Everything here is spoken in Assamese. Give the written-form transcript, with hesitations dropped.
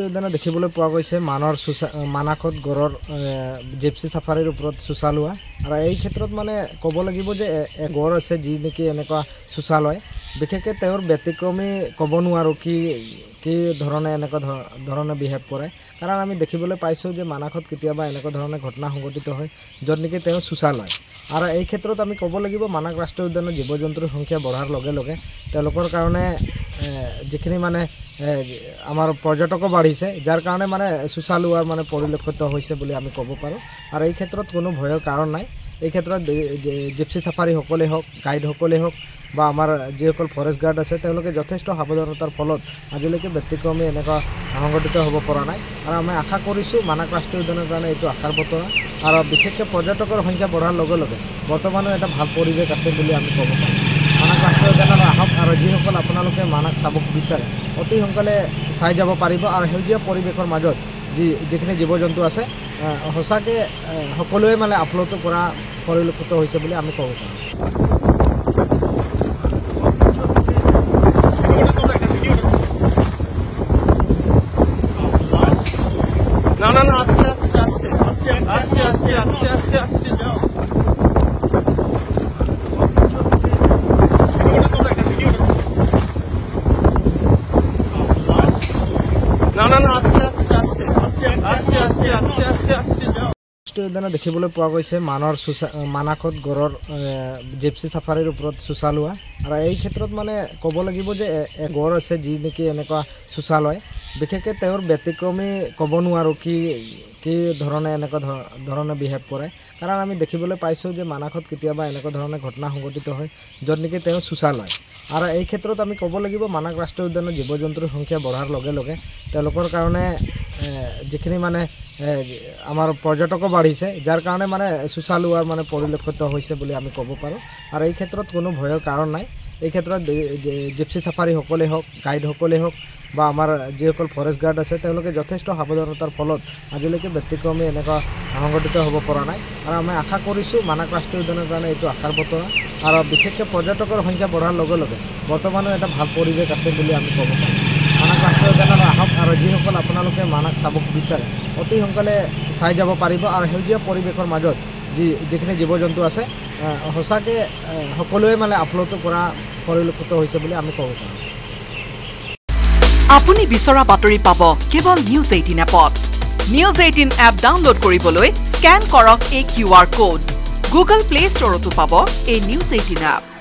উদ্যানত দেখিবলৈ পোৱা গৈছে মানৰ মানাকত গড়ৰ জিপসি সাফাৰীৰ ওপৰত চুচা লোৱা আৰু এই ক্ষেত্ৰত মানে ক'ব লাগিব যে গড় আছে যি নেকি এনেকুৱা চুচা লয় বিশেষকৈ তেওঁৰ ব্যতিক্ৰমী ক'ব নোৱাৰোঁ কি ধৰণে এনেকুৱা ধৰণে বিহেভ কৰে কাৰণ আমি দেখিবলৈ পাইছোঁ যে মানাকত কেতিয়াবা এনেকুৱা ধৰণে ঘটনা সংঘটিত হয় য'ত নেকি তেওঁ চুচা লয় আৰু এই ক্ষেত্ৰত আমি ক'ব লাগিব মানাক ৰাষ্ট্ৰীয় উদ্যানৰ জীৱ জন্তুৰ সংখ্যা বঢ়াৰ লগে লগে তেওঁলোকৰ কাৰণে যিখিনি মানে আমাৰ পৰ্যটকো বাঢ়িছে যাৰ কাৰণে মানে চুচা লোৱাৰ মানে পৰিলক্ষিত হৈছে বুলি আমি ক'ব পাৰোঁ আৰু এই ক্ষেত্ৰত কোনো ভয়ৰ কাৰণ নাই এই ক্ষেত্ৰত জিপসি সাফাৰীসকলেই হওক গাইডসকলেই হওক বা আমাৰ যিসকল ফৰেষ্ট গাৰ্ড আছে তেওঁলোকে যথেষ্ট সাৱধানতাৰ ফলত আজিলৈকে ব্যতিক্ৰমী এনেকুৱা সংঘটিত হ'ব পৰা নাই আৰু আমি আশা কৰিছোঁ মানাক ৰাষ্ট্ৰীয় উদ্যানৰ কাৰণে এইটো আশাৰ বতৰা আৰু বিশেষকৈ পৰ্যটকৰ সংখ্যা বঢ়াৰ লগে লগে বৰ্তমানো এটা ভাল পৰিৱেশ আছে বুলি আমি ক'ব পাৰোঁ মানাক ৰাষ্ট্ৰীয় উদ্যানত আহক আৰু যিসকল আপোনালোকে মানাক চাব বিচাৰে অতি সোনকালে চাই যাব পাৰিব আৰু সেউজীয়া পৰিৱেশৰ মাজত যিখিনি জীৱ জন্তু আছে সঁচাকৈ সকলোৱে মানে আপ্লুত কৰা পৰিলক্ষিত হৈছে বুলি আমি ক'ব পাৰোঁ উদ্যানত দেখিবলৈ পোৱা গৈছে মানাকত গড়ৰ জিপসি সাফাৰীৰ ওপৰত চুচা লোৱা আৰু এই ক্ষেত্ৰত মানে ক'ব লাগিব যে গড় আছে যি নেকি এনেকুৱা চুচা লয় বিশেষকৈ তেওঁৰ ব্যতিক্ৰমী ক'ব নোৱাৰোঁ কি ধৰণে এনেকুৱা ধৰণে বিহেভ কৰে কাৰণ আমি দেখিবলৈ পাইছোঁ যে মানাকত কেতিয়াবা এনেকুৱা ধৰণে ঘটনা সংঘটিত হয় য'ত নেকি তেওঁ চুচা লয় আৰু এই ক্ষেত্ৰত আমি ক'ব লাগিব মানাক ৰাষ্ট্ৰীয় উদ্যানৰ জীৱ জন্তুৰ সংখ্যা বঢ়াৰ লগে লগে তেওঁলোকৰ কাৰণে যিখিনি মানে আমাৰ পৰ্যটকো বাঢ়িছে যাৰ কাৰণে মানে চুচা লোৱাৰ মানে পৰিলক্ষিত হৈছে বুলি আমি ক'ব পাৰোঁ আৰু এই ক্ষেত্ৰত কোনো ভয়ৰ কাৰণ নাই এই ক্ষেত্ৰত জিপসি সাফাৰীসকলেই হওক গাইডসকলেই হওক বা আমাৰ যিসকল ফৰেষ্ট গাৰ্ড আছে তেওঁলোকে যথেষ্ট সাৱধানতাৰ ফলত আজিলৈকে ব্যতিক্ৰমী এনেকুৱা সংঘটিত হ'ব পৰা নাই আৰু আমি আশা কৰিছোঁ মানাক ৰাষ্ট্ৰীয় উদ্যানৰ কাৰণে এইটো আশাৰ বতৰা আৰু বিশেষকৈ পৰ্যটকৰ সংখ্যা বঢ়াৰ লগে লগে বৰ্তমানো এটা ভাল পৰিৱেশ আছে বুলি আমি ক'ব পাৰোঁ মানাক ৰাষ্ট্ৰীয় উদ্যানত আহক আৰু যিসকল আপোনালোকে মানাক চাব বিচাৰে অতি সোনকালে চাই যাব পাৰিব আৰু সেউজীয়া পৰিৱেশৰ মাজত যিখিনি জীৱ জন্তু আছে সঁচাকৈ সকলোৱে মানে আপ্লুত কৰা পৰিলক্ষিত হৈছে বুলি আমি ক'ব পাৰোঁ আপুনি বিচৰা বাতৰি পাব কেৱল নিউজ 18 এপত নিউজ 18 এপ ডাউনলোড কৰিবলৈ স্ক্যান কৰক এই QR কোড গুগল প্লে ষ্টৰতো পাব এই নিউজ 18 এপ